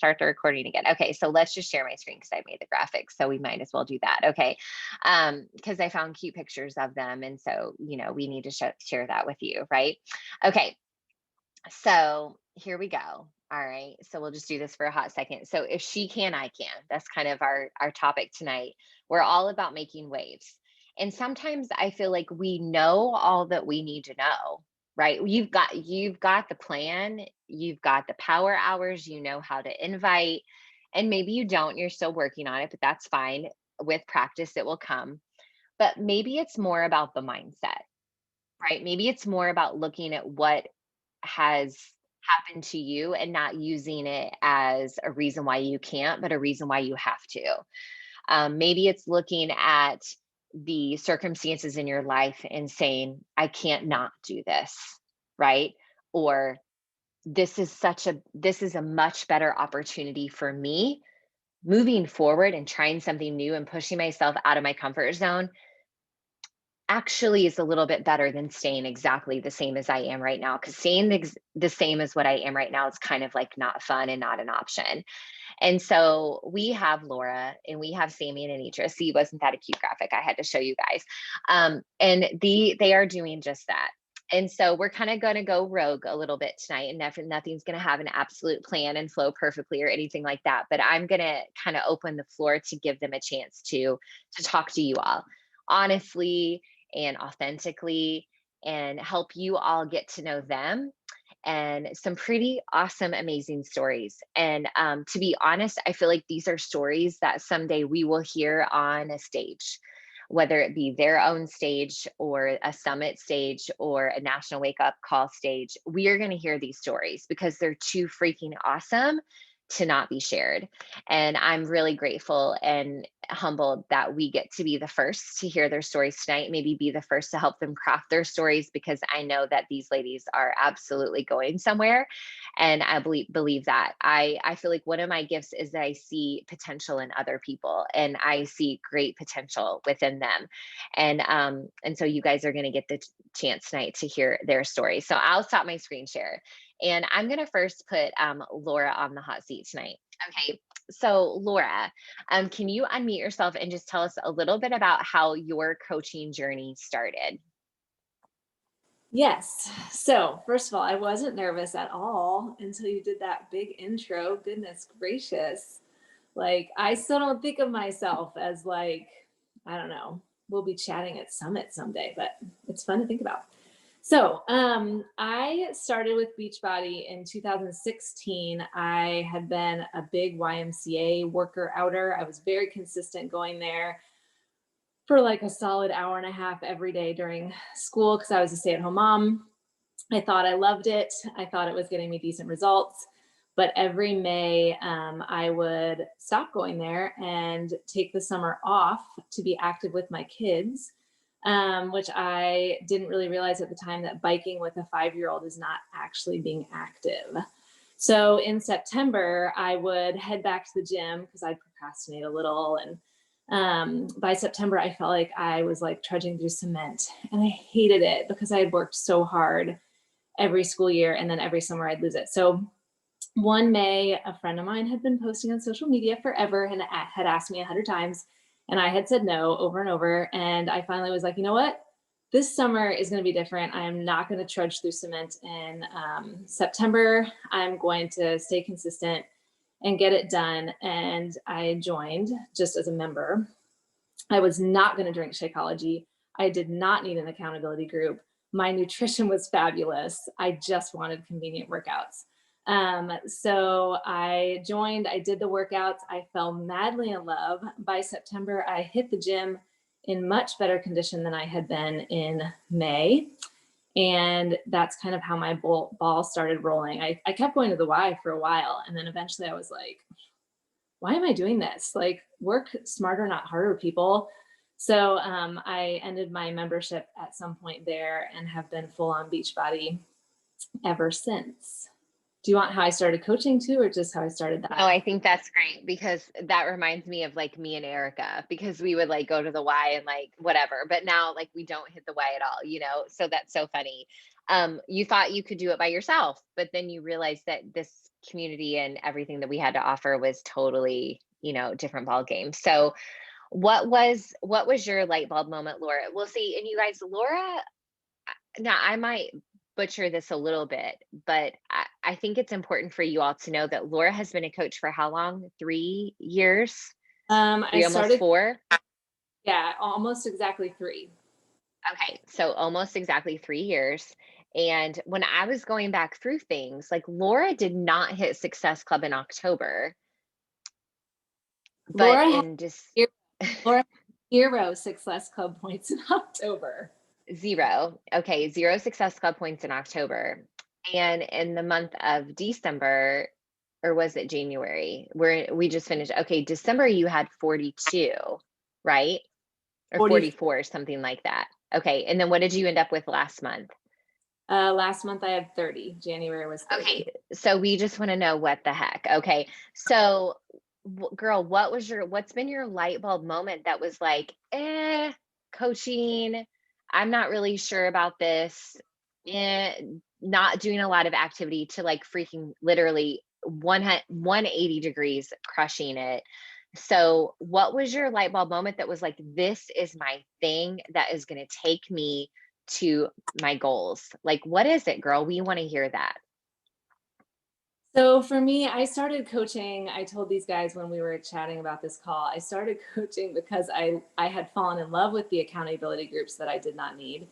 start the recording again. Okay, so let's just share my screen because I made the graphics, so we might as well do that. Okay, because I found cute pictures of them, and so we need to share that with you, right? Okay, so here we go. All right, so we'll just do this for a hot second. So if she can, I can. That's kind of our topic tonight. We're all about making waves. And sometimes I feel like we know all that we need to know, right? You've got the plan, you've got the power hours, you know how to invite, and maybe you don't, you're still working on it, but that's fine. With practice it will come. But maybe it's more about the mindset, right? Maybe it's more about looking at what has happened to you and not using it as a reason why you can't, but a reason why you have to. Maybe it's looking at the circumstances in your life and saying, I can't not do this, right? Or this is a much better opportunity for me moving forward and trying something new and pushing myself out of my comfort zone actually is a little bit better than staying exactly the same as I am right now. Because staying the same as what I am right now is kind of like not fun and not an option. And so we have Laura and we have Sammy and Anitra. See, wasn't that a cute graphic? I had to show you guys. And they are doing just that. And so we're kind of going to go rogue a little bit tonight, and nothing's going to have an absolute plan and flow perfectly or anything like that. But I'm going to kind of open the floor to give them a chance to talk to you all honestly and authentically, and help you all get to know them, and some pretty awesome, amazing stories. And to be honest, I feel like these are stories that someday we will hear on a stage, whether it be their own stage or a summit stage or a national wake up call stage. We are going to hear these stories because they're too freaking awesome to not be shared. And I'm really grateful and humbled that we get to be the first to hear their stories tonight, maybe be the first to help them craft their stories, because I know that these ladies are absolutely going somewhere. And I believe that. I feel like one of my gifts is that I see potential in other people, and I see great potential within them. And so you guys are going to get the chance tonight to hear their story. So I'll stop my screen share. And I'm going to first put Laura on the hot seat tonight. Okay, so Laura, can you unmute yourself and just tell us a little bit about how your coaching journey started? Yes. So, first of all, I wasn't nervous at all until you did that big intro. Goodness gracious. Like, I still don't think of myself as like, I don't know, we'll be chatting at Summit someday, but it's fun to think about. So, I started with Beachbody in 2016. I had been a big YMCA worker outer. I was very consistent going there for like a solid hour and a half every day during school because I was a stay-at-home mom. I thought I loved it. I thought it was getting me decent results. But every May, I would stop going there and take the summer off to be active with my kids, which I didn't really realize at the time that biking with a 5-year-old is not actually being active. So in September, I would head back to the gym because I'd procrastinate a little. And by September, I felt like I was like trudging through cement, and I hated it because I had worked so hard every school year, and then every summer I'd lose it. So one May, a friend of mine had been posting on social media forever and had asked me 100 times, and I had said no over and over. And I finally was like, you know what? This summer is going to be different. I am not going to trudge through cement in September. I'm going to stay consistent and get it done. And I joined just as a member. I was not going to drink Shakeology. I did not need an accountability group. My nutrition was fabulous. I just wanted convenient workouts. So I joined, I did the workouts. I fell madly in love. By September, I hit the gym in much better condition than I had been in May. And that's kind of how my ball started rolling. I kept going to the Y for a while. And then eventually I was like, why am I doing this? Like, work smarter, not harder, people. So I ended my membership at some point there and have been full on Beachbody ever since. Do you want how I started coaching too, or just how I started that? No, I think that's great because that reminds me of like me and Erica, because we would like go to the Y and like whatever, but now like we don't hit the Y at all. So that's so funny. You thought you could do it by yourself, but then you realized that this community and everything that we had to offer was totally, different ball game. So what was your light bulb moment, Laura? We'll see. And you guys, Laura, now I might butcher this a little bit, but I think it's important for you all to know that Laura has been a coach for how long? 3 years? I Three, almost started, 4? yeah, almost exactly 3. Okay, so almost exactly 3 years. And when I was going back through things, like Laura did not hit Success Club in October, but Laura had in just zero, Laura had 0 Success Club points in October. zero. Okay, 0 Success Club points in October. And in the month of December, or was it January? Where we just finished. Okay, December you had 42, right? Or 40. 44, something like that. Okay, and then what did you end up with last month? Last month I had 30. January was 30. Okay, so we just want to know what the heck. Okay, so girl, what's been your light bulb moment that was like, coaching, I'm not really sure about this, not doing a lot of activity to like freaking literally 180 degrees crushing it. So, what was your light bulb moment that was like, this is my thing that is going to take me to my goals? Like, what is it, girl? We want to hear that. So for me, I started coaching. I told these guys when we were chatting about this call, I started coaching because I had fallen in love with the accountability groups that I did not need.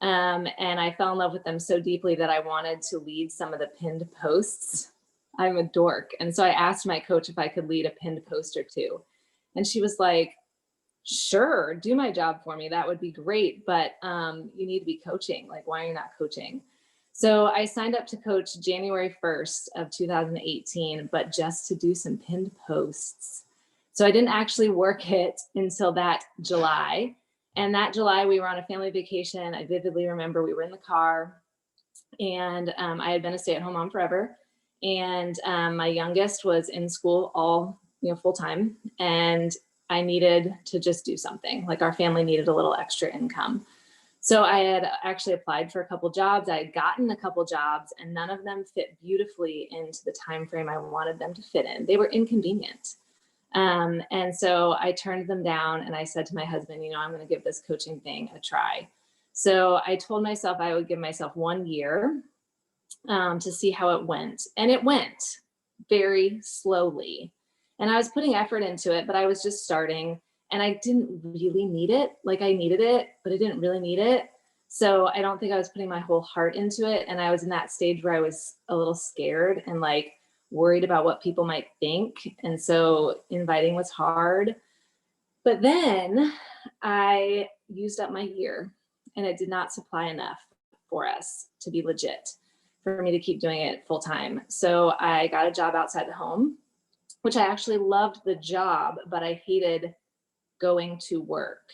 And I fell in love with them so deeply that I wanted to lead some of the pinned posts. I'm a dork. And so I asked my coach if I could lead a pinned post or two. And she was like, sure, do my job for me. That would be great. But you need to be coaching. Like, why are you not coaching? So I signed up to coach January 1st of 2018, but just to do some pinned posts. So I didn't actually work it until that July. And that July, we were on a family vacation. I vividly remember we were in the car, and I had been a stay-at-home mom forever. And my youngest was in school all, full time. And I needed to just do something. Like, our family needed a little extra income. So I had actually applied for a couple jobs. I had gotten a couple jobs, and none of them fit beautifully into the time frame I wanted them to fit in. They were inconvenient. And so I turned them down, and I said to my husband, I'm going to give this coaching thing a try. So I told myself I would give myself 1 year to see how it went. And it went very slowly. And I was putting effort into it, but I was just starting, and I didn't really need it. Like, I needed it, but I didn't really need it. So I don't think I was putting my whole heart into it. And I was in that stage where I was a little scared and like worried about what people might think. And so inviting was hard. But then I used up my year, and it did not supply enough for us to be legit for me to keep doing it full time. So I got a job outside the home, which I actually loved the job, but I hated going to work.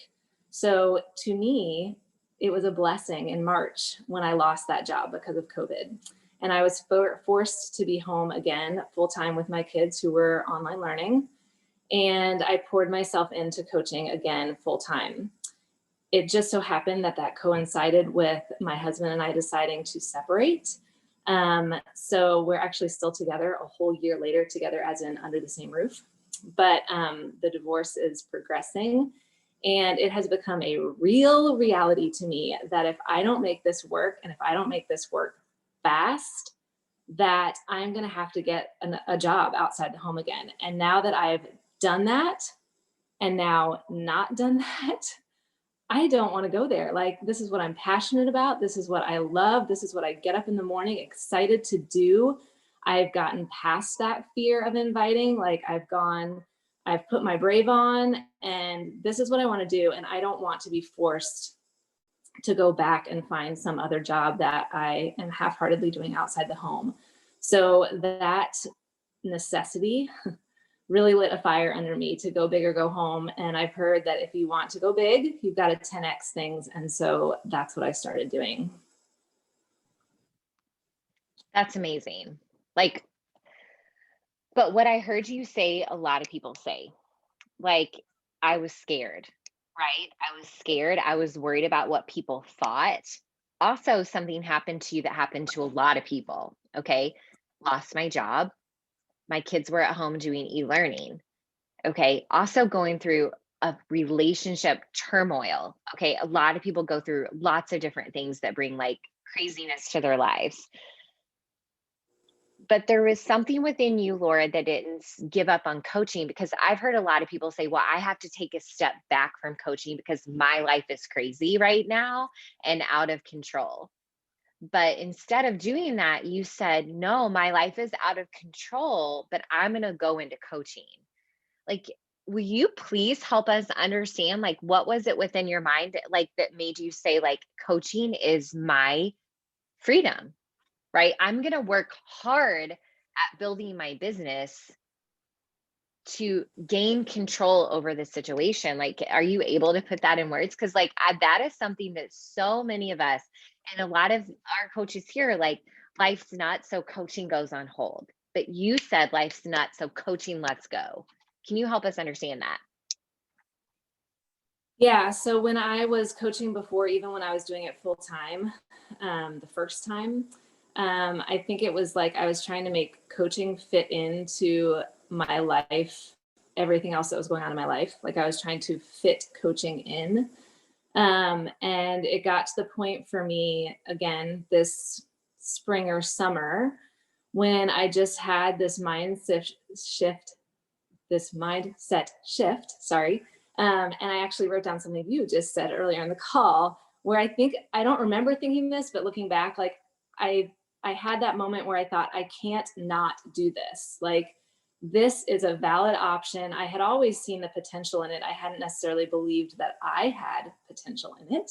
So to me, it was a blessing in March when I lost that job because of COVID. And I was forced to be home again full time with my kids who were online learning. And I poured myself into coaching again full time. It just so happened that that coincided with my husband and I deciding to separate. So we're actually still together a whole year later, together as in under the same roof. But the divorce is progressing, and it has become a real reality to me that if I don't make this work, and if I don't make this work fast, that I'm going to have to get a job outside the home again. And now that I've done that, and now not done that, I don't want to go there. Like, this is what I'm passionate about. This is what I love. This is what I get up in the morning excited to do. I've gotten past that fear of inviting. Like, I've put my brave on, and this is what I want to do. And I don't want to be forced to go back and find some other job that I am half-heartedly doing outside the home. So that necessity really lit a fire under me to go big or go home. And I've heard that if you want to go big, you've got to 10x things. And so that's what I started doing. That's amazing. Like, but what I heard you say, a lot of people say, like, I was scared, right? I was scared. I was worried about what people thought. Also, something happened to you that happened to a lot of people. Okay. Lost my job. my kids were at home doing e-learning. Okay. Also going through a relationship turmoil. Okay. A lot of people go through lots of different things that bring like craziness to their lives. But there was something within you, Laura, that didn't give up on coaching, because I've heard a lot of people say, well, I have to take a step back from coaching because my life is crazy right now and out of control. But instead of doing that, you said, no, my life is out of control, but I'm going to go into coaching. Like, will you please help us understand, like, what was it within your mind that, like, that made you say, like, coaching is my freedom, right? I'm going to work hard at building my business to gain control over the situation. Like, are you able to put that in words? Because, like, that is something that so many of us and a lot of our coaches here, like, life's not so coaching goes on hold. But you said life's not so coaching, let's go. Can you help us understand that? Yeah. So when I was coaching before, even when I was doing it full time, the first time, I think it was like I was trying to make coaching fit into my life, everything else that was going on in my life. Like I was trying to fit coaching in. And it got to the point for me again this spring or summer when I just had this mindset shift, sorry. And I actually wrote down something you just said earlier in the call where I think, I don't remember thinking this, but looking back, like I, I had that moment where I thought, I can't not do this. Like, this is a valid option. I had always seen the potential in it. I hadn't necessarily believed that I had potential in it,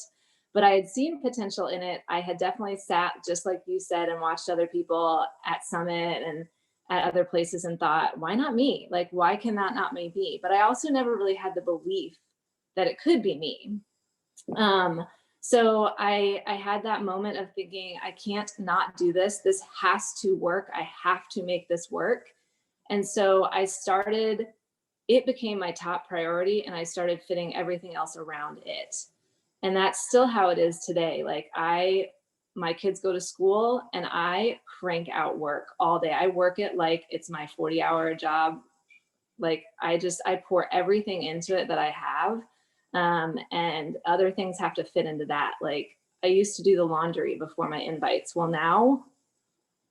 but I had seen potential in it. I had definitely sat, just like you said, and watched other people at Summit and at other places and thought, why not me? Like, why can that not me be? But I also never really had the belief that it could be me. So I had that moment of thinking, I can't not do this. This has to work. I have to make this work. And so it became my top priority, and I started fitting everything else around it. And that's still how it is today. Like, my kids go to school and I crank out work all day. I work it like it's my 40-hour job. Like, I pour everything into it that I have. And other things have to fit into that. Like, I used to do the laundry before my invites. Well, now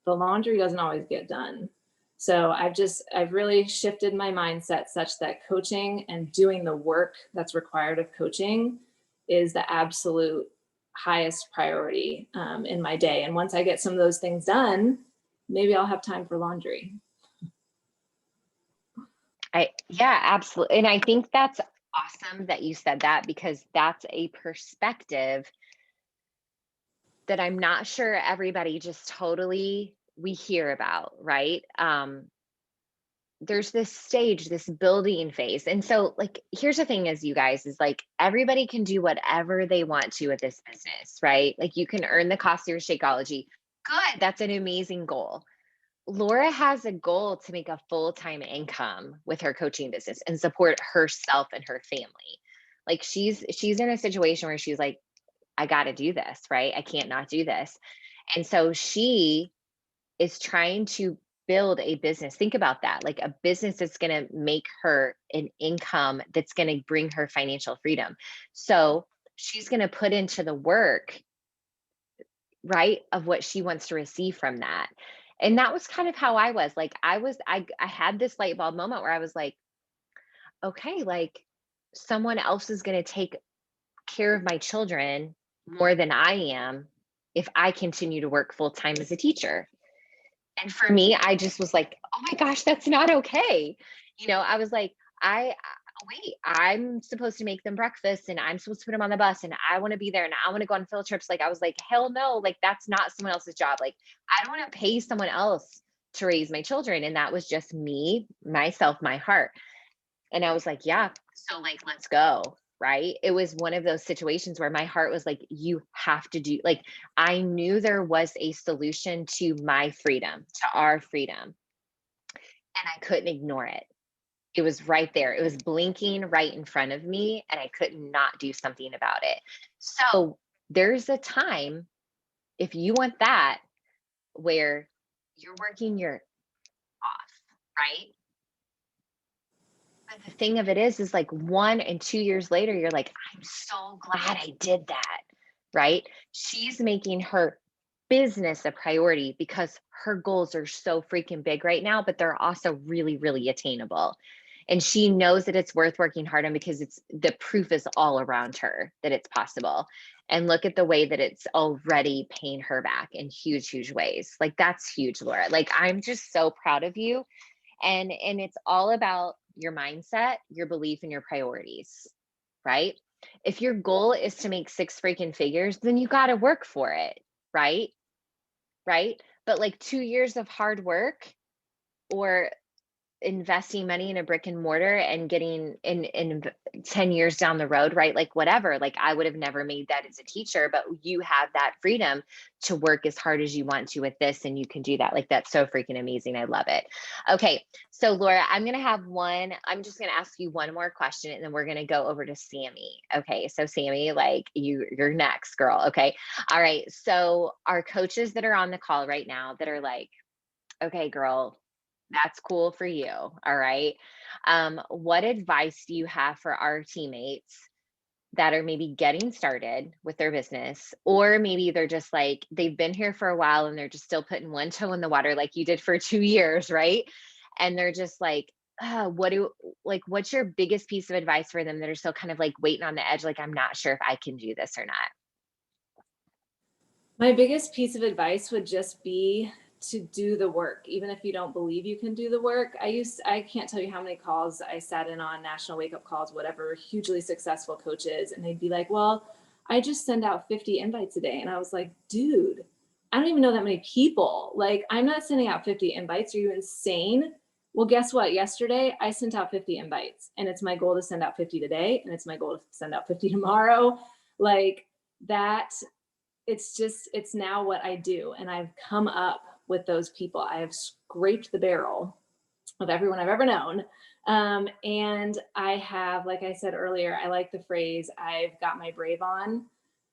the laundry doesn't always get done. So I've really shifted my mindset such that coaching and doing the work that's required of coaching is the absolute highest priority in my day. And once I get some of those things done, maybe I'll have time for laundry. Yeah, absolutely. And I think that's awesome that you said that, because that's a perspective that I'm not sure everybody just totally we hear about, right? There's this stage, this building phase. And so, like, here's the thing is, you guys, is like everybody can do whatever they want to with this business, right? Like, you can earn the cost of your Shakeology. Good. That's an amazing goal. Laura has a goal to make a full-time income with her coaching business and support herself and her family. Like, she's in a situation where she's like, I got to do this, right? I can't not do this. And so she is trying to build a business. Think about that, like a business that's going to make her an income that's going to bring her financial freedom. So she's going to put into the work, right, of what she wants to receive from that. And that was kind of how I was. Like, I had this light bulb moment where I was like, okay, like, someone else is going to take care of my children more than I am if I continue to work full time as a teacher. And for me, I just was like, oh my gosh, that's not okay. I was like, wait, I'm supposed to make them breakfast and I'm supposed to put them on the bus and I want to be there and I want to go on field trips. Like, I was like, hell no, like, that's not someone else's job. Like, I don't want to pay someone else to raise my children. And that was just me, myself, my heart. And I was like, yeah, so, like, let's go. Right. It was one of those situations where my heart was like, you have to do, like, I knew there was a solution to my freedom, to our freedom, and I couldn't ignore it. It was right there. It was blinking right in front of me, and I could not do something about it. So there's a time, if you want that, where you're working your off. right? But the thing of it is like 1 and 2 years later, you're like, I'm so glad I did that, right? She's making her business a priority because her goals are so freaking big right now, but they're also really, really attainable. And she knows that it's worth working hard on because it's the proof is all around her that it's possible. And look at the way that it's already paying her back in huge, huge ways. Like that's huge, Laura. Like I'm just so proud of you, and it's all about your mindset, your belief, and your priorities, right? If your goal is to make six freaking figures, then you got to work for it, right? Right? But like 2 years of hard work or investing money in a brick and mortar and getting in 10 years down the road, right? Like whatever, like I would have never made that as a teacher, but you have that freedom to work as hard as you want to with this, and you can do that. Like that's so freaking amazing. I love it. Okay, so Laura, I'm just gonna ask you one more question and then we're gonna go over to Sammy. Okay, so Sammy, like you're next, girl. Okay. All right. So our coaches that are on the call right now that are like, okay, girl, that's cool for you. All right. What advice do you have for our teammates that are maybe getting started with their business, or maybe they're just like, they've been here for a while and they're just still putting one toe in the water like you did for 2 years, right? And they're just like, what's your biggest piece of advice for them that are still kind of like waiting on the edge? Like, I'm not sure if I can do this or not. My biggest piece of advice would just be to do the work, even if you don't believe you can do the work. I can't tell you how many calls I sat in on, national wake up calls, whatever, hugely successful coaches, and they'd be like, well, I just send out 50 invites a day. And I was like, dude, I don't even know that many people. Like, I'm not sending out 50 invites. Are you insane? Well, guess what? Yesterday, I sent out 50 invites, and it's my goal to send out 50 today, and it's my goal to send out 50 tomorrow. Like, that it's now what I do. And I've come up with those people. I have scraped the barrel of everyone I've ever known. And I have, like I said earlier, I like the phrase, I've got my brave on.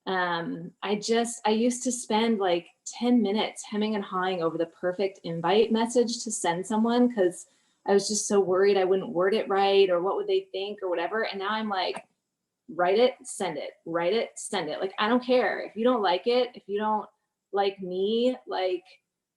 I used to spend like 10 minutes hemming and hawing over the perfect invite message to send someone because I was just so worried I wouldn't word it right or what would they think or whatever. And now I'm like, write it, send it, write it, send it. Like, I don't care if you don't like it, if you don't like me, like,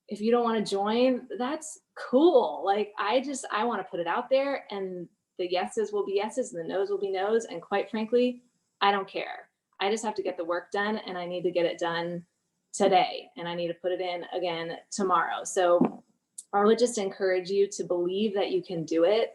if you don't want to join, that's cool. Like, I want to put it out there, and the yeses will be yeses and the no's will be no's. And quite frankly, I don't care. I just have to get the work done, and I need to get it done today, and I need to put it in again tomorrow. So I would just encourage you to believe that you can do it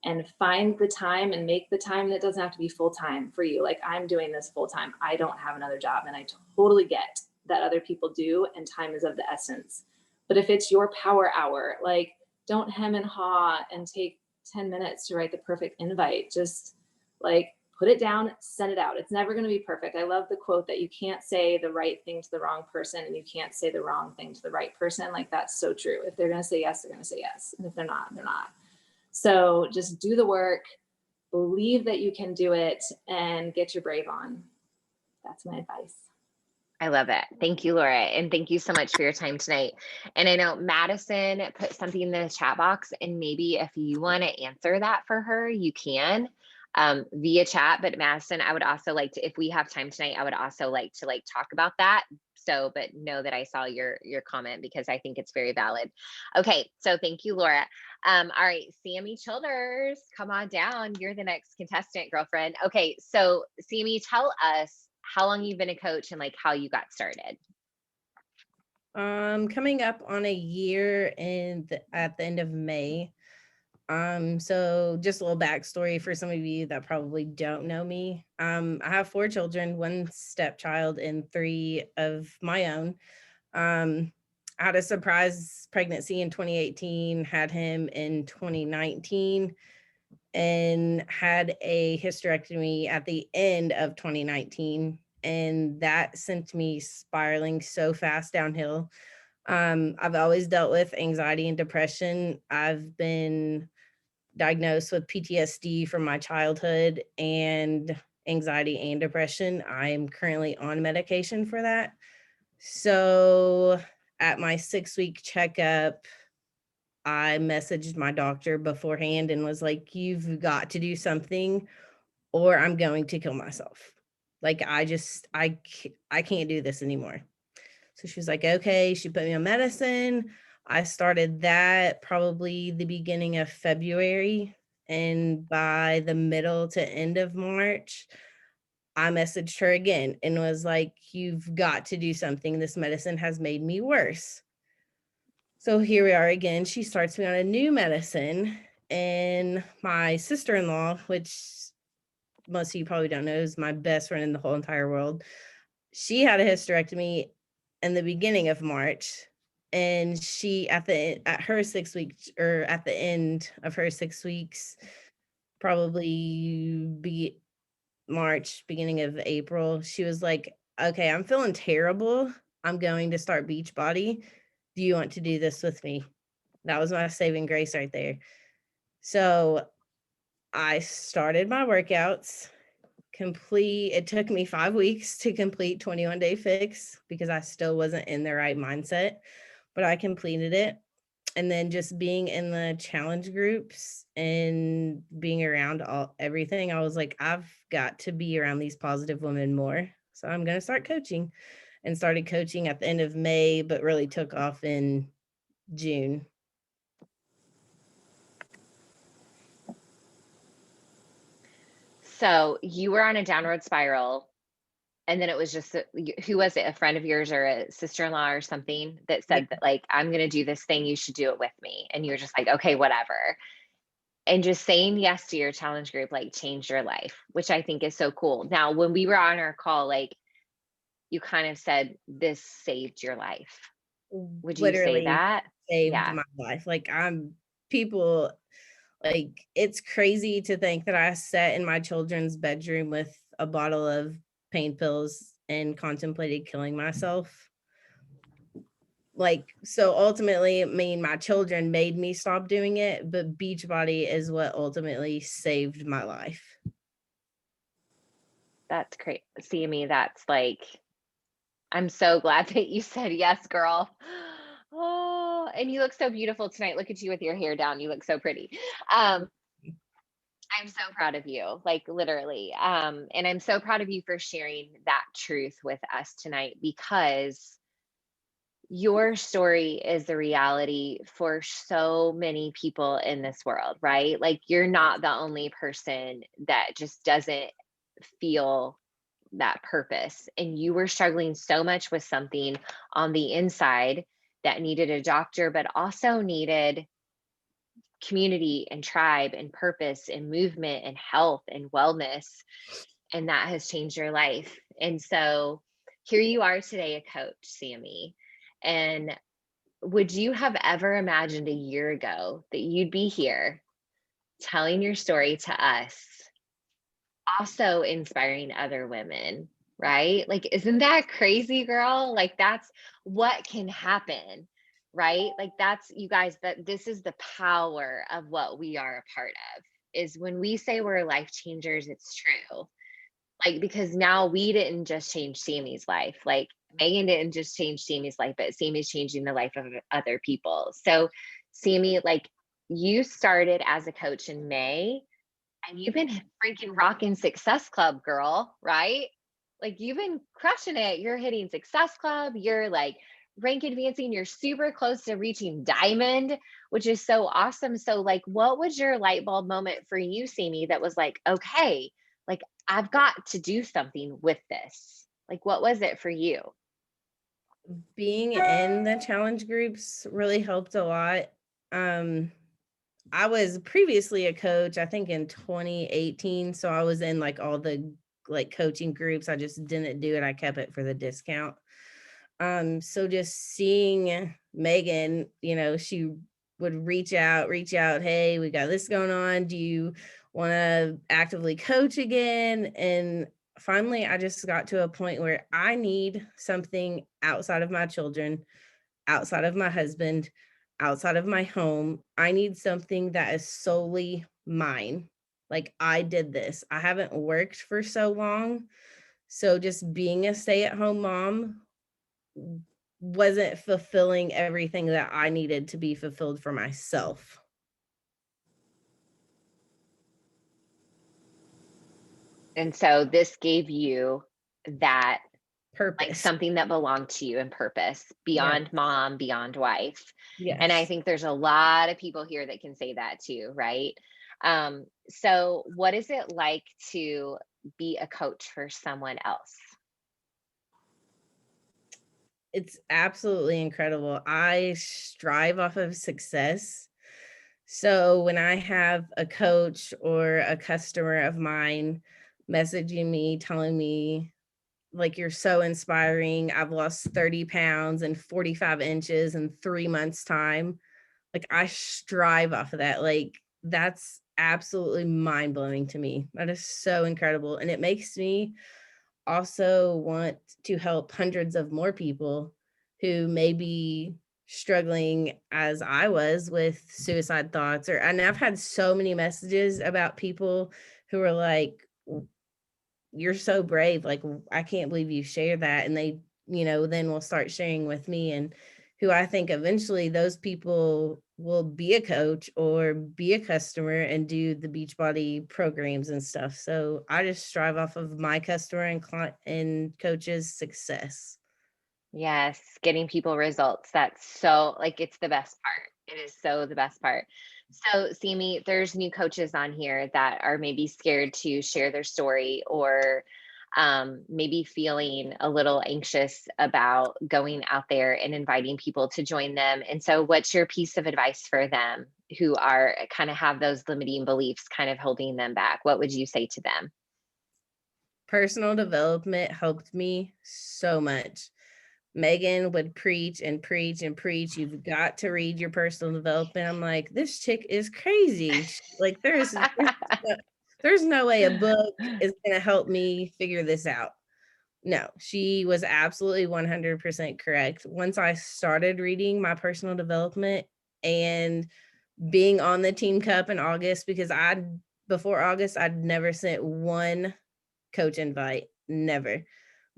and find the time and make the time. That doesn't have to be full time for you. Like, I'm doing this full time. I don't have another job, and I totally get that other people do, and time is of the essence. But if it's your power hour, like, don't hem and haw and take 10 minutes to write the perfect invite. Just like put it down, send it out. It's never going to be perfect. I love the quote that you can't say the right thing to the wrong person and you can't say the wrong thing to the right person. Like, that's so true. If they're going to say yes, they're going to say yes. And if they're not, they're not. So just do the work, believe that you can do it, and get your brave on. That's my advice. I love it. Thank you, Laura. And thank you so much for your time tonight. And I know Madison put something in the chat box, and maybe if you want to answer that for her, you can via chat. But Madison, I would also like to, if we have time tonight, I would also like to talk about that. So, but know that I saw your comment because I think it's very valid. Okay, so thank you, Laura. All right, Sammy Childers, come on down. You're the next contestant, girlfriend. Okay, so Sammy, tell us how long you've been a coach and how you got started. Coming up on a year at the end of May. So just a little backstory for some of you that probably don't know me. I have 4 children, 1 stepchild and 3 of my own. I had a surprise pregnancy in 2018, had him in 2019, and had a hysterectomy at the end of 2019. And that sent me spiraling so fast downhill. I've always dealt with anxiety and depression. I've been diagnosed with PTSD from my childhood and anxiety and depression. I'm currently on medication for that. So at my 6-week checkup, I messaged my doctor beforehand and was like, you've got to do something or I'm going to kill myself. Like, I can't do this anymore. So she was like, okay. She put me on medicine. I started that probably the beginning of February. And by the middle to end of March, I messaged her again and was like, you've got to do something. This medicine has made me worse. So here we are again. She starts me on a new medicine. And my sister-in-law, which most of you probably don't know, is my best friend in the whole entire world. She had a hysterectomy in the beginning of March. And she at the end of her 6 weeks, probably be March, beginning of April, she was like, okay, I'm feeling terrible. I'm going to start Beachbody. Do you want to do this with me? That was my saving grace right there. So I started my workouts. It took me 5 weeks to complete 21-day fix because I still wasn't in the right mindset, but I completed it. And then just being in the challenge groups and being around everything, I was like, I've got to be around these positive women more. So I'm going to start coaching, and started coaching at the end of May, but really took off in June. So you were on a downward spiral, and then it was just, who was it? A friend of yours or a sister-in-law or something that said that, like, I'm going to do this thing. You should do it with me. And you were just like, okay, whatever. And just saying yes to your challenge group, like, changed your life, which I think is so cool. Now, when we were on our call, like, you kind of said this saved your life. Would you say Literally that? saved Yeah. my life. People, like, it's crazy to think that I sat in my children's bedroom with a bottle of pain pills and contemplated killing myself. Like, so ultimately, I mean, my children made me stop doing it, but Beachbody is what ultimately saved my life. That's great. See me, that's like, I'm so glad that you said yes, girl. Oh, and you look so beautiful tonight. Look at you with your hair down. You look so pretty. Um, I'm so proud of you, like, literally. And I'm so proud of you for sharing that truth with us tonight, because your story is the reality for so many people in this world, right? Like, you're not the only person that just doesn't feel that purpose. And you were struggling so much with something on the inside that needed a doctor, but also needed community and tribe and purpose and movement and health and wellness. And that has changed your life. And so here you are today, a coach, Sammy. And would you have ever imagined a year ago that you'd be here telling your story to us, also inspiring other women, right? Like, isn't that crazy, girl? Like, that's what can happen, right? Like, that's, you guys, that this is the power of what we are a part of, is when we say we're life changers, it's true. Like, because now we didn't just change Sammy's life. Like, Megan didn't just change Sammy's life, but Sammy's changing the life of other people. So, Sammy, like, you started as a coach in May, and you've been freaking rocking Success Club, girl, right? Like, you've been crushing it. You're hitting Success Club. You're like rank advancing. You're super close to reaching Diamond, which is so awesome. So, like, what was your light bulb moment for you, Sammy, that was like, okay, like, I've got to do something with this? Like, what was it for you? Being in the challenge groups really helped a lot. I was previously a coach, I think in 2018. So I was in like all the like coaching groups. I just didn't do it. I kept it for the discount. So just seeing Megan, she would reach out, hey, we got this going on. Do you want to actively coach again? And finally, I just got to a point where I need something outside of my children, outside of my husband, outside of my home. I need something that is solely mine. Like, I did this. I haven't worked for so long. So just being a stay-at-home mom wasn't fulfilling everything that I needed to be fulfilled for myself. And so this gave you that, like, Purpose. something that belonged to you and purpose Yeah. beyond mom, beyond wife. And I Yes. think there's a lot of people here that can say that too, right? So what is it like to be a coach for someone else? It's absolutely incredible. I strive off of success. So when I have a coach or a customer of mine messaging me, telling me, like, you're so inspiring, I've lost 30 pounds and 45 inches in 3 months' time. Like, I strive off of that. Like, that's absolutely mind blowing to me. That is so incredible. And it makes me also want to help hundreds of more people who may be struggling as I was with suicide thoughts. And I've had so many messages about people who are like, you're so brave. Like, I can't believe you share that. And they, then will start sharing with me, and who I think eventually those people will be a coach or be a customer and do the Beachbody programs and stuff. So I just strive off of my customer and client and coaches' success. Yes, getting people results. That's so, like, it's the best part. It is so the best part. So, Sammy, there's new coaches on here that are maybe scared to share their story, or maybe feeling a little anxious about going out there and inviting people to join them. And so, what's your piece of advice for them who are kind of have those limiting beliefs kind of holding them back? What would you say to them? Personal development helped me so much. Megan would preach and preach and preach. You've got to read your personal development. I'm like, this chick is crazy. Like, there's no way a book is going to help me figure this out. No, she was absolutely 100% correct. Once I started reading my personal development and being on the Team Cup in August, because before August, I'd never sent one coach invite, never.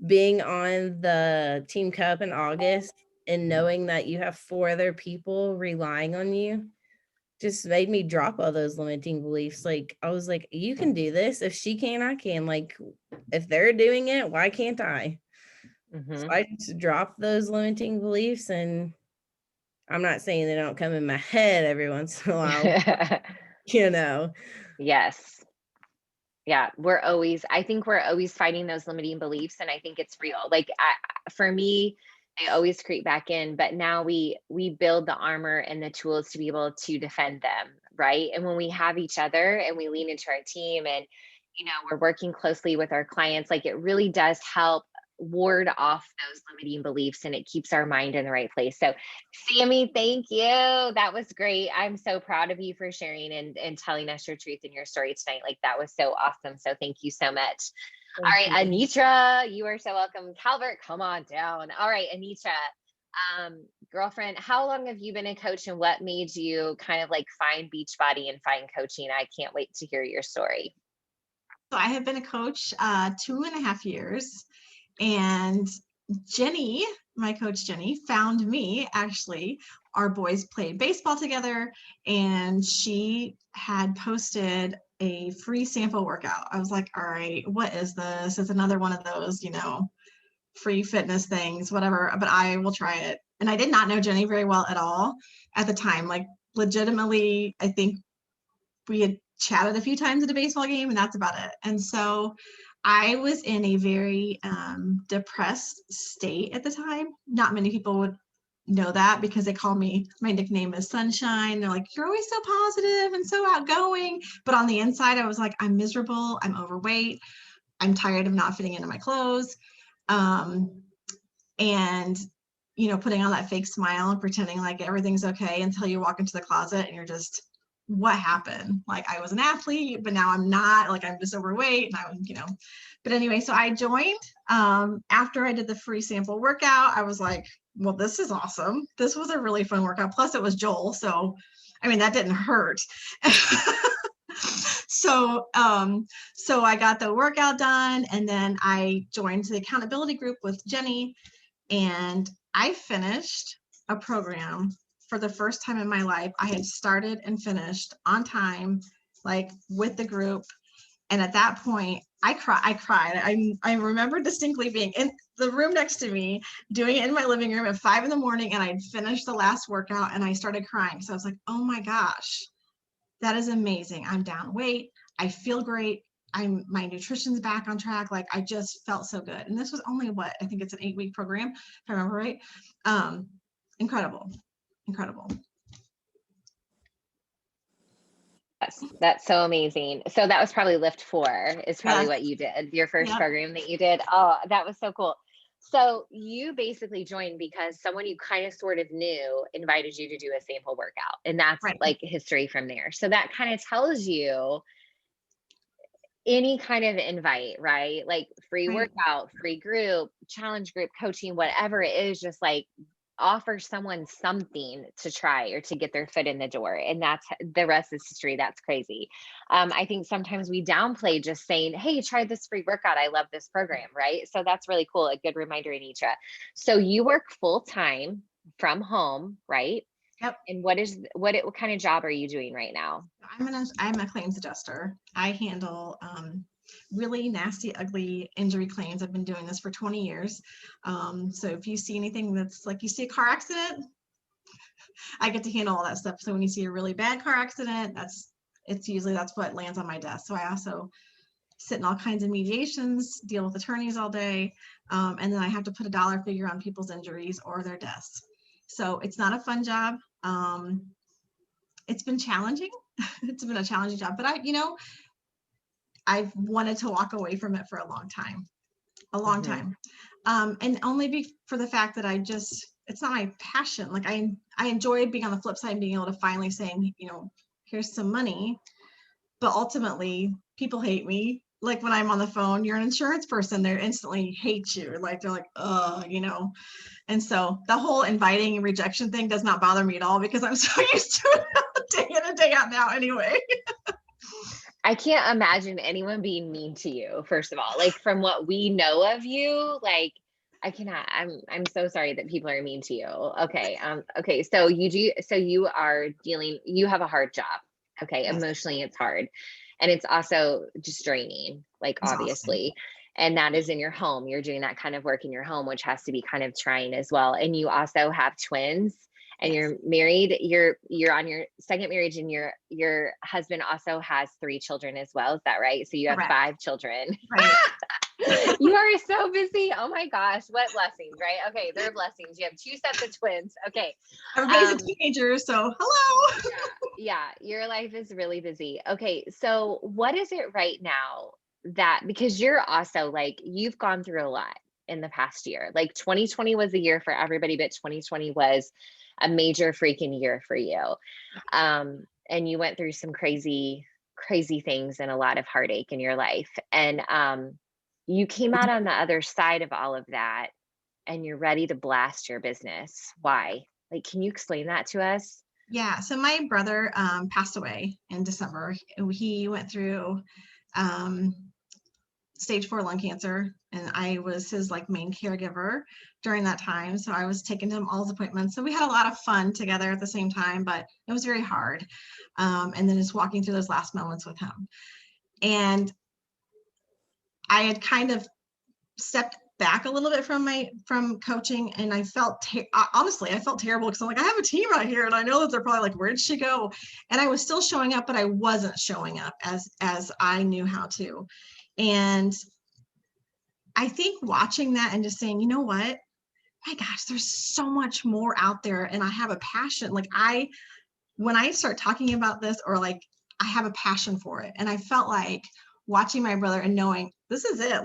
Being on the Team Cup in August and knowing that you have 4 other people relying on you just made me drop all those limiting beliefs. Like, I was like, you can do this. If she can, I can. Like, if they're doing it, why can't I? So Hmm. I just dropped those limiting beliefs, and I'm not saying they don't come in my head every once in a while, you know. Yes. Yeah, I think we're always fighting those limiting beliefs. And I think it's real. Like, for me, they always creep back in, but now we build the armor and the tools to be able to defend them, right? And when we have each other and we lean into our team, and we're working closely with our clients, like, it really does help ward off those limiting beliefs, and it keeps our mind in the right place. So, Sammy, thank you. That was great. I'm so proud of you for sharing and telling us your truth and your story tonight. Like, that was so awesome. So thank you so much. All Thank right, you. Anitra, you are so welcome. Calvert, come on down. All right, Anitra, girlfriend, how long have you been a coach, and what made you kind of like find Beachbody and find coaching? I can't wait to hear your story. So I have been a coach 2.5 years, and Jenny, my coach Jenny, found me. Actually, our boys played baseball together, and she had posted a free sample workout. I was like, all right, what is this? It's another one of those, free fitness things, whatever, but I will try it. And I did not know Jenny very well at all at the time. Like, legitimately, I think we had chatted a few times at a baseball game, and that's about it. And so I was in a very depressed state at the time. Not many people would know that, because they call me, my nickname is Sunshine. They're like, you're always so positive and so outgoing. But on the inside, I was like, I'm miserable. I'm overweight. I'm tired of not fitting into my clothes. And putting on that fake smile and pretending like everything's okay until you walk into the closet and you're just, what happened? Like, I was an athlete, but now I'm not. Like, I'm just overweight, and I was, but anyway, so I joined. After I did the free sample workout, I was like, well, this is awesome. This was a really fun workout. Plus it was Joel. So, I mean, that didn't hurt. So I got the workout done, and then I joined the accountability group with Jenny, and I finished a program for the first time in my life. I had started and finished on time, like with the group. And at that point, I cried. I remember distinctly being in the room next to me, doing it in my living room at 5 a.m, and I'd finished the last workout and I started crying. So I was like, oh my gosh, that is amazing. I'm down weight. I feel great. My nutrition's back on track. Like, I just felt so good. And this was only what, I think it's an 8-week program, if I remember right. Incredible. That's so amazing. So that was probably Lift 4 is probably Yes. what you did, your first Yep. program that you did. Oh, that was so cool. So you basically joined because someone you kind of sort of knew invited you to do a sample workout, and that's Right. like history from there. So that kind of tells you any kind of invite, right? Like free Right. workout, free group, challenge group, coaching, whatever it is, just like offer someone something to try or to get their foot in the door. And that's the rest is history. That's crazy. I think sometimes we downplay just saying, hey, try this free workout. I love this program, right? So that's really cool. A good reminder, Anitra. So you work full time from home, right? Yep. And what kind of job are you doing right now? I'm a claims adjuster. I handle really nasty, ugly injury claims. I've been doing this for 20 years. So if you see anything that's like, you see a car accident, I get to handle all that stuff. So when you see a really bad car accident, that's what lands on my desk. So I also sit in all kinds of mediations, deal with attorneys all day, and then I have to put a dollar figure on people's injuries or their deaths. So it's not a fun job. It's been challenging. It's been a challenging job, but I've wanted to walk away from it for a long time. And only for the fact that it's not my passion. Like I enjoy being on the flip side and being able to finally saying, here's some money, but ultimately people hate me. Like when I'm on the phone, you're an insurance person, they instantly hate you. Like they're like, and so the whole inviting and rejection thing does not bother me at all because I'm so used to it day in and day out now anyway. I can't imagine anyone being mean to you, first of all. Like from what we know of you, like I cannot, I'm so sorry that people are mean to you. Okay. Okay. So you have a hard job. Okay. Yes. Emotionally it's hard. And it's also just draining, like obviously. And that is in your home. You're doing that kind of work in your home, which has to be kind of trying as well. And you also have twins. And Yes. you're married, you're on your second marriage, and your husband also has 3 children as well. Is that right? So you have Correct. 5 children. Right. You are so busy. Oh my gosh, what blessings, right? Okay, they're blessings. You have 2 sets of twins. Okay. Everybody's a teenager, so hello. Yeah, your life is really busy. Okay, so what is it right now because you're also like, you've gone through a lot in the past year. Like 2020 was a year for everybody, but 2020 was a major freaking year for you. And you went through some crazy things and a lot of heartache in your life. And you came out on the other side of all of that and you're ready to blast your business. Why? Like, can you explain that to us? Yeah. So my brother passed away in December. He went through stage 4 lung cancer, and I was his main caregiver during that time. So I was taking him all his appointments. So we had a lot of fun together at the same time, but it was very hard. And then just walking through those last moments with him. And I had kind of stepped back a little bit from coaching, and I felt honestly, I felt terrible because I'm like, I have a team right here, and I know that they're probably like, where'd she go? And I was still showing up, but I wasn't showing up as I knew how to. And I think watching that and just saying, you know what, my gosh, there's so much more out there, and I have a passion. When I start talking about this, or I have a passion for it, and I felt like watching my brother and knowing this is it.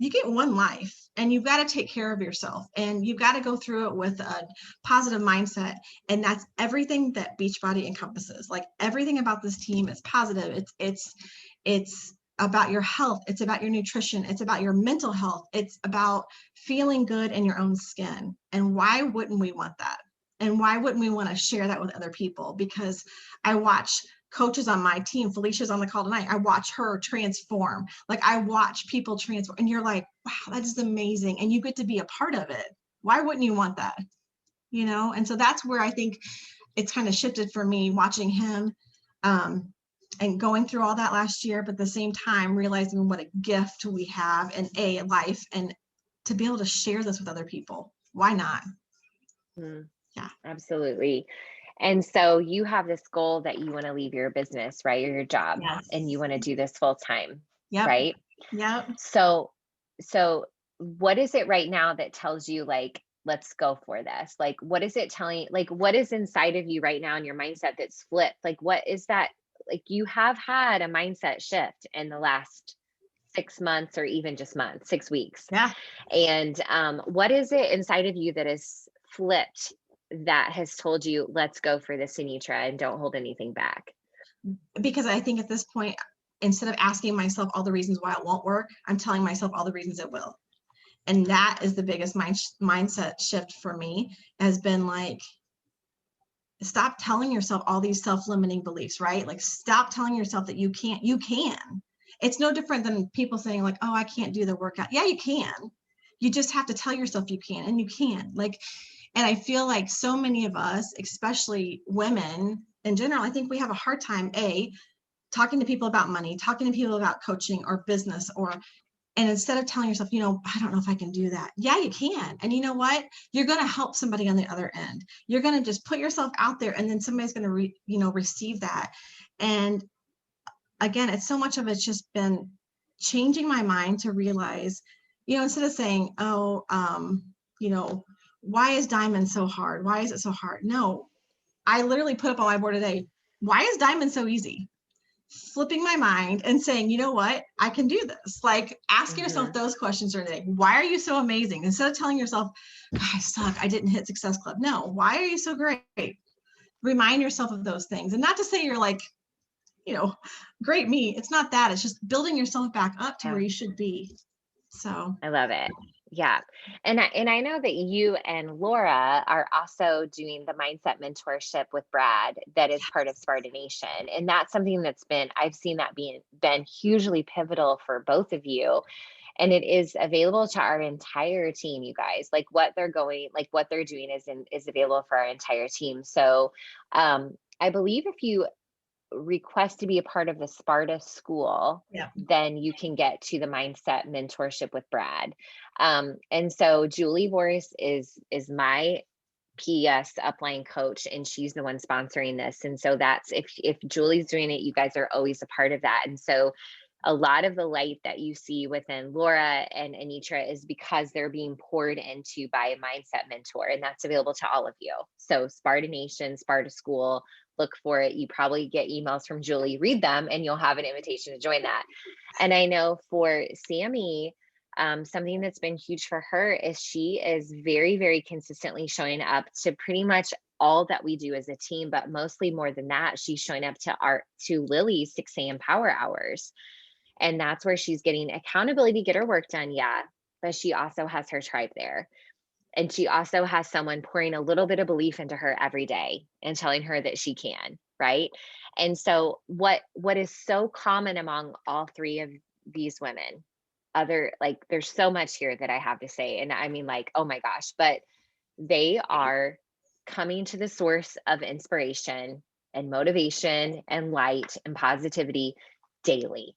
You get one life, and you've got to take care of yourself, and you've got to go through it with a positive mindset. And that's everything that Beachbody encompasses. Everything about this team is positive. It's about your health. It's about your nutrition. It's about your mental health. It's about feeling good in your own skin. And why wouldn't we want that? And why wouldn't we want to share that with other people? Because I watch coaches on my team, Felicia's on the call tonight, I watch her transform. I watch people transform, and you're like, wow, that is amazing. And you get to be a part of it. Why wouldn't you want that? You know? And so that's where I think it's kind of shifted for me, watching him and going through all that last year, but at the same time realizing what a gift we have in a life, and to be able to share this with other people. Why not? Yeah, absolutely. And so you have this goal that you want to leave your business, right? Or your job, yes, and you want to do this full time, yep, right? yep. So what is it right now that tells you like, let's go for this? Like, what is it telling, like, what is inside of you right now in your mindset that's flipped? Like, what is that? Like, you have had a mindset shift in the last 6 months, or even just months, 6 weeks. Yeah. And what is it inside of you that is flipped, that has told you, let's go for this, Anitra, and don't hold anything back? Because I think at this point, instead of asking myself all the reasons why it won't work, I'm telling myself all the reasons it will. And that is the biggest mindset shift for me, has been like, stop telling yourself all these self-limiting beliefs, right? Like, stop telling yourself that you can't. You can. It's no different than people saying like, oh, I can't do the workout. Yeah, you can. You just have to tell yourself you can, and you can. Like, and I feel like so many of us, especially women in general, I think we have a hard time, talking to people about money, talking to people about coaching or business, and instead of telling yourself, I don't know if I can do that. Yeah, you can. And you know what? You're going to help somebody on the other end. You're going to just put yourself out there, and then somebody's going to receive that. And again, it's so much of it's just been changing my mind to realize, instead of saying, oh, why is diamond so hard? Why is it so hard? No, I literally put up on my board today, why is diamond so easy? Flipping my mind and saying, you know what, I can do this. Like, ask yourself those questions during the day. Why are you so amazing? Instead of telling yourself, I suck, I didn't hit Success Club. No, why are you so great? Remind yourself of those things. And not to say you're like, great me. It's not that. It's just building yourself back up to where you should be. So I love it. Yeah. And I know that you and Laura are also doing the mindset mentorship with Brad, that is part of Sparta Nation. And that's something I've seen that been hugely pivotal for both of you. And it is available to our entire team, you guys. Like, what they're doing is available for our entire team. So I believe if you request to be a part of the Sparta school, then you can get to the mindset mentorship with Brad. And so Julie Boris is my PS upline coach, and she's the one sponsoring this. And so that's, if Julie's doing it, you guys are always a part of that. And so a lot of the light that you see within Laura and Anitra is because they're being poured into by a mindset mentor, and that's available to all of you. So Sparta Nation, Sparta School, look for it. You probably get emails from Julie, read them, and you'll have an invitation to join that. And I know for Sammy, something that's been huge for her is she is very, very consistently showing up to pretty much all that we do as a team, but mostly more than that, she's showing up to Lily's 6 a.m. power hours. And that's where she's getting accountability to get her work done. Yeah. But she also has her tribe there. And she also has someone pouring a little bit of belief into her every day and telling her that she can. Right. And so what is so common among all three of these women, there's so much here that I have to say. And I mean, like, oh my gosh, but they are coming to the source of inspiration and motivation and light and positivity daily.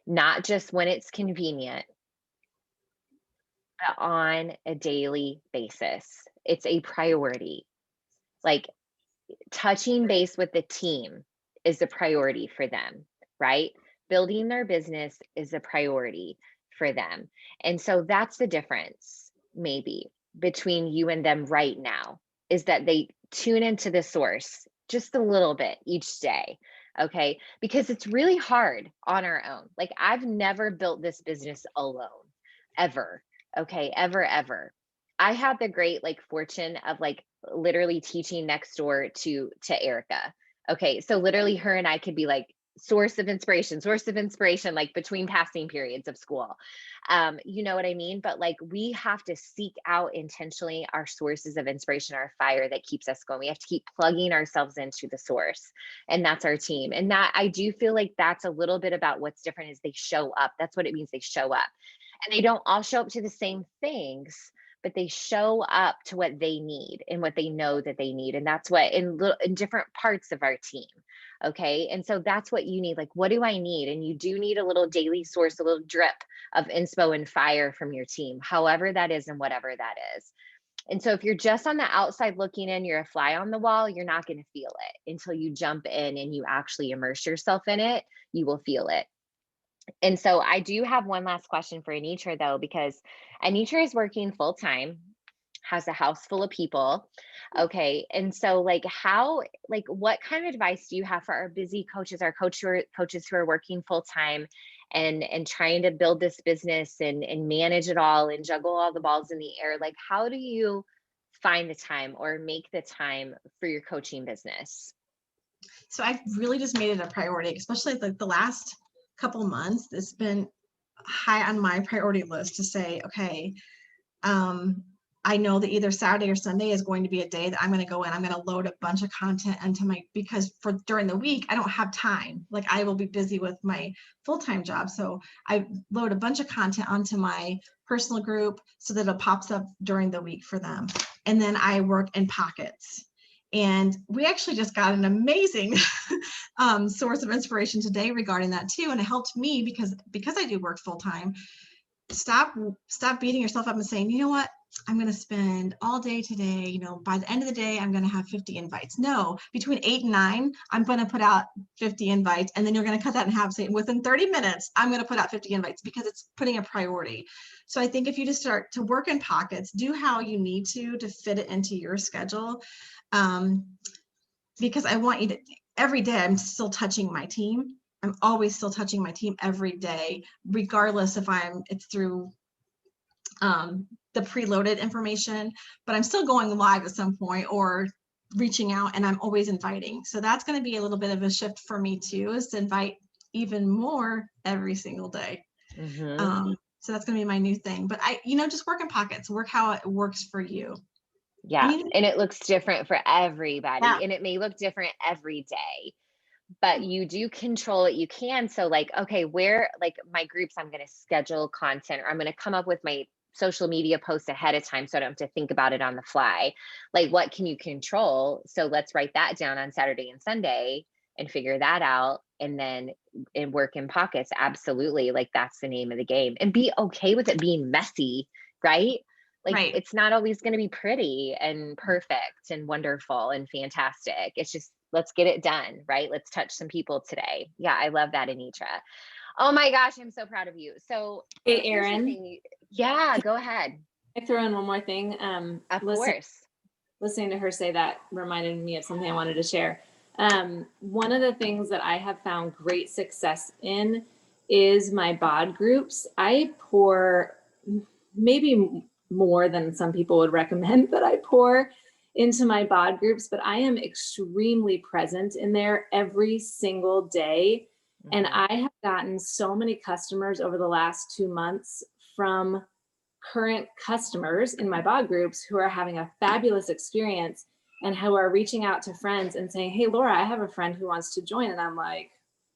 Not just when it's convenient, but on a daily basis. It's a priority. Like, touching base with the team is a priority for them, right? Building their business is a priority for them. And so that's the difference, maybe, between you and them right now, is that they tune into the source just a little bit each day. Okay. Because it's really hard on our own. Like, I've never built this business alone, ever. Okay. Ever. I had the great fortune of literally teaching next door to Erica. Okay. So literally her and I could be source of inspiration, like between passing periods of school. You know what I mean? But we have to seek out intentionally our sources of inspiration, our fire that keeps us going. We have to keep plugging ourselves into the source, and that's our team. And that, I do feel like that's a little bit about what's different, is they show up. That's what it means. They show up, and they don't all show up to the same things, but they show up to what they need and what they know that they need. And that's what in different parts of our team. Okay. And so that's what you need. Like, what do I need? And you do need a little daily source, a little drip of inspo and fire from your team, however that is and whatever that is. And so if you're just on the outside looking in, you're a fly on the wall, you're not going to feel it until you jump in and you actually immerse yourself in it. You will feel it. And so I do have one last question for Anitra though, because Anitra is working full time, has a house full of people. Okay. And so what kind of advice do you have for our busy coaches, our coaches who are working full time and trying to build this business and manage it all and juggle all the balls in the air? Like, how do you find the time or make the time for your coaching business? So I've really just made it a priority, especially like the last couple months. It's been high on my priority list to say, okay, I know that either Saturday or Sunday is going to be a day that I'm going to go in, I'm going to load a bunch of content into because during the week, I don't have time. Like, I will be busy with my full-time job. So I load a bunch of content onto my personal group so that it pops up during the week for them. And then I work in pockets. And we actually just got an amazing source of inspiration today regarding that too. And it helped me because I do work full time. Stop beating yourself up and saying, you know what, I'm going to spend all day today, you know, by the end of the day, I'm going to have 50 invites. No, between 8 and 9, I'm going to put out 50 invites. And then you're going to cut that in half, say within 30 minutes, I'm going to put out 50 invites, because it's putting a priority. So I think if you just start to work in pockets, do how you need to fit it into your schedule. Because I want you to, every day I'm still touching my team. I'm always still touching my team every day, regardless if it's through the preloaded information, but I'm still going live at some point or reaching out, and I'm always inviting. So that's going to be a little bit of a shift for me too, is to invite even more every single day. Mm-hmm. So that's going to be my new thing, but just work in pockets, work how it works for you. Yeah. And it looks different for everybody, Yeah. and it may look different every day, but you do control it. You can. So like, okay, where, like my groups, I'm going to schedule content, or I'm going to come up with my social media posts ahead of time so I don't have to think about it on the fly. Like, what can you control? So let's write that down on Saturday and Sunday and figure that out. And then work in pockets. Absolutely. Like, that's the name of the game, and be okay with it being messy, right? Like, Right. It's not always going to be pretty and perfect and wonderful and fantastic. It's just, let's get it done, right? Let's touch some people today. Yeah, I love that, Anitra. Oh my gosh, I'm so proud of you. So, Hey, Erin. Yeah, go ahead. I throw in one more thing. Of course. Listening to her say that reminded me of something I wanted to share. One of the things that I have found great success in is my bod groups. I pour maybe more than some people would recommend that I pour into my bod groups, but I am extremely present in there every single day. Mm-hmm. And I have gotten so many customers over the last 2 months from current customers in my bod groups who are having a fabulous experience and who are reaching out to friends and saying, hey, Laura, I have a friend who wants to join. And I'm like,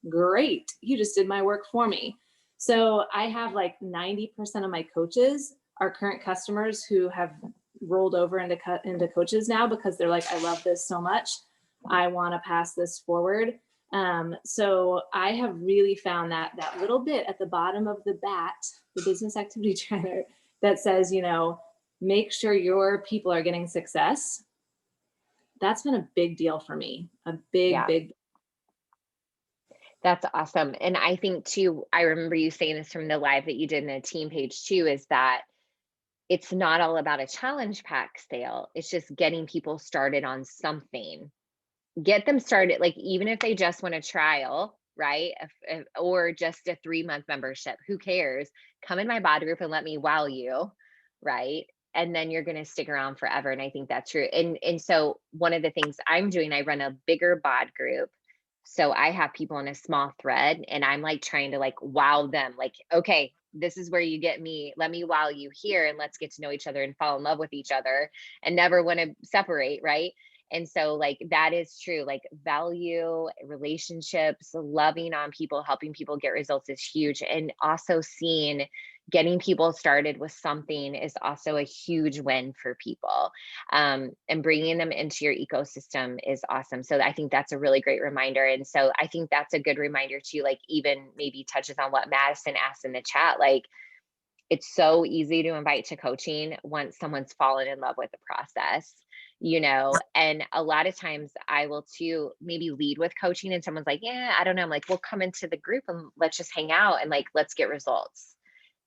great, you just did my work for me. So I have like 90% of my coaches are current customers who have rolled over into coaches now, because they're like, I love this so much. I want to pass this forward. So I have really found that little bit at the bottom of the BAT, the business activity trainer, that says, make sure your people are getting success. That's been a big deal for me. A big. That's awesome. And I think too, I remember you saying this from the live that you did in a team page too, is that it's not all about a challenge pack sale. It's just getting people started on something. Get them started. Like, even if they just want a trial, right? Or just a 3-month membership, who cares? Come in my bod group and let me wow you, right? And then you're going to stick around forever. And I think that's true. And so one of the things I'm doing, I run a bigger bod group. So I have people in a small thread, and I'm like trying to like wow them. Like, okay, this is where you get me. Let me wow you here, and let's get to know each other and fall in love with each other and never want to separate, right? And so like, that is true. Like value, relationships, loving on people, helping people get results is huge. And also seeing getting people started with something is also a huge win for people. And bringing them into your ecosystem is awesome. So I think that's a really great reminder. And so I think that's a good reminder too, like even maybe touches on what Madison asked in the chat. Like, it's so easy to invite to coaching once someone's fallen in love with the process, you know. And a lot of times I will too maybe lead with coaching and someone's like, yeah, I don't know. I'm like, well, come into the group and let's just hang out and like, let's get results.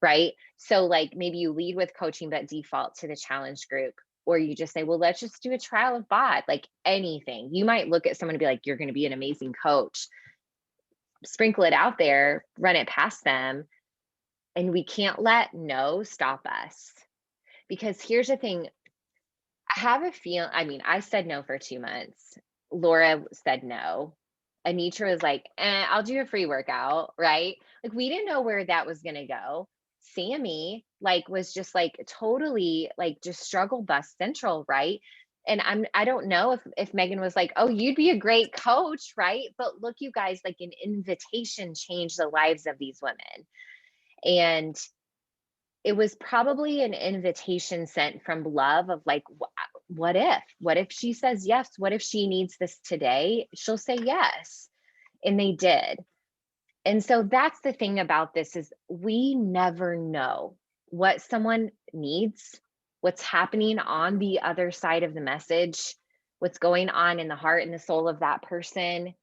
Right. So like maybe you lead with coaching, but default to the challenge group, or you just say, well, let's just do a trial of bot, like anything. You might look at someone and be like, you're going to be an amazing coach, sprinkle it out there, run it past them. And we can't let no stop us. Because here's the thing, I have a feeling, I mean, I said no for 2 months. Laura said no. Anitra was like, I'll do a free workout, right? Like we didn't know where that was gonna go. Sammy like was just like totally like just struggle bus central, right? And I don't know if Megan was like, oh, you'd be a great coach, right? But look, you guys, like an invitation changed the lives of these women. And it was probably an invitation sent from love of like, what if she says yes? What if she needs this today? She'll say yes. And they did. And so that's the thing about this is we never know what someone needs, what's happening on the other side of the message, what's going on in the heart and the soul of that person.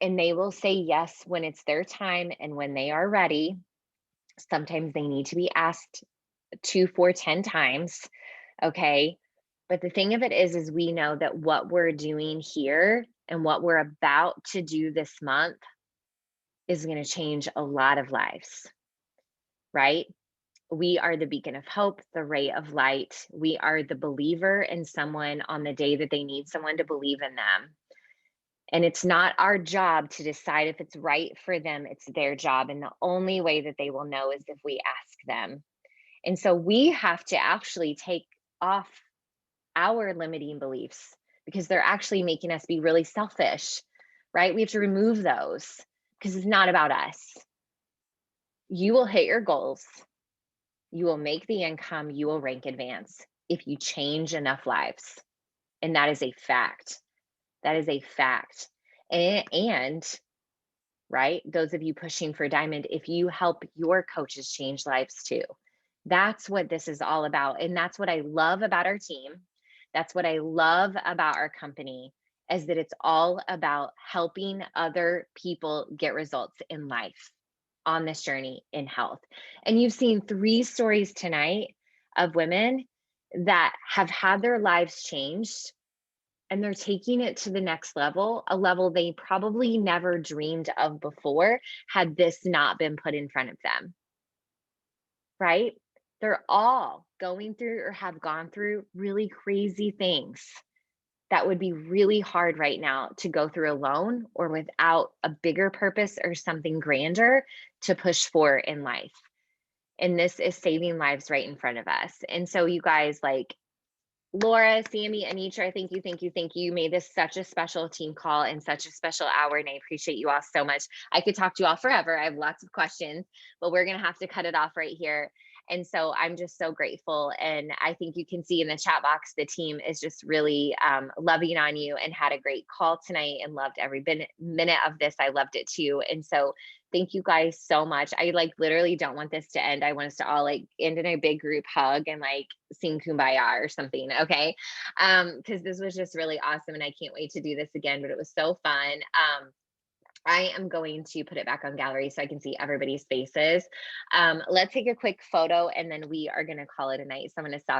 And they will say yes when it's their time and when they are ready. Sometimes they need to be asked 2, 4, 10 times. Okay. But the thing of it is we know that what we're doing here and what we're about to do this month is going to change a lot of lives, right? We are the beacon of hope, the ray of light. We are the believer in someone on the day that they need someone to believe in them. And it's not our job to decide if it's right for them. It's their job. And the only way that they will know is if we ask them. And so we have to actually take off our limiting beliefs because they're actually making us be really selfish, right? We have to remove those because it's not about us. You will hit your goals. You will make the income. You will rank advance if you change enough lives. And that is a fact. That is a fact. And right, those of you pushing for diamond, if you help your coaches change lives too. That's what this is all about. And that's what I love about our team. That's what I love about our company is that it's all about helping other people get results in life on this journey in health. And you've seen 3 stories tonight of women that have had their lives changed and they're taking it to the next level, a level they probably never dreamed of before had this not been put in front of them, right? They're all going through or have gone through really crazy things that would be really hard right now to go through alone or without a bigger purpose or something grander to push for in life. And this is saving lives right in front of us. And so you guys, like Laura, Sammy, Anitra, thank you, thank you, thank you. You made this such a special team call and such a special hour, and I appreciate you all so much. I could talk to you all forever. I have lots of questions, but we're gonna have to cut it off right here. And so I'm just so grateful. And I think you can see in the chat box, the team is just really loving on you and had a great call tonight and loved every minute of this. I loved it too. And so thank you guys so much. I like literally don't want this to end. I want us to all like end in a big group hug and like sing Kumbaya or something. Okay. Because this was just really awesome. And I can't wait to do this again, but it was so fun. I am going to put it back on gallery so I can see everybody's faces. Let's take a quick photo and then we are going to call it a night. So I'm going to stop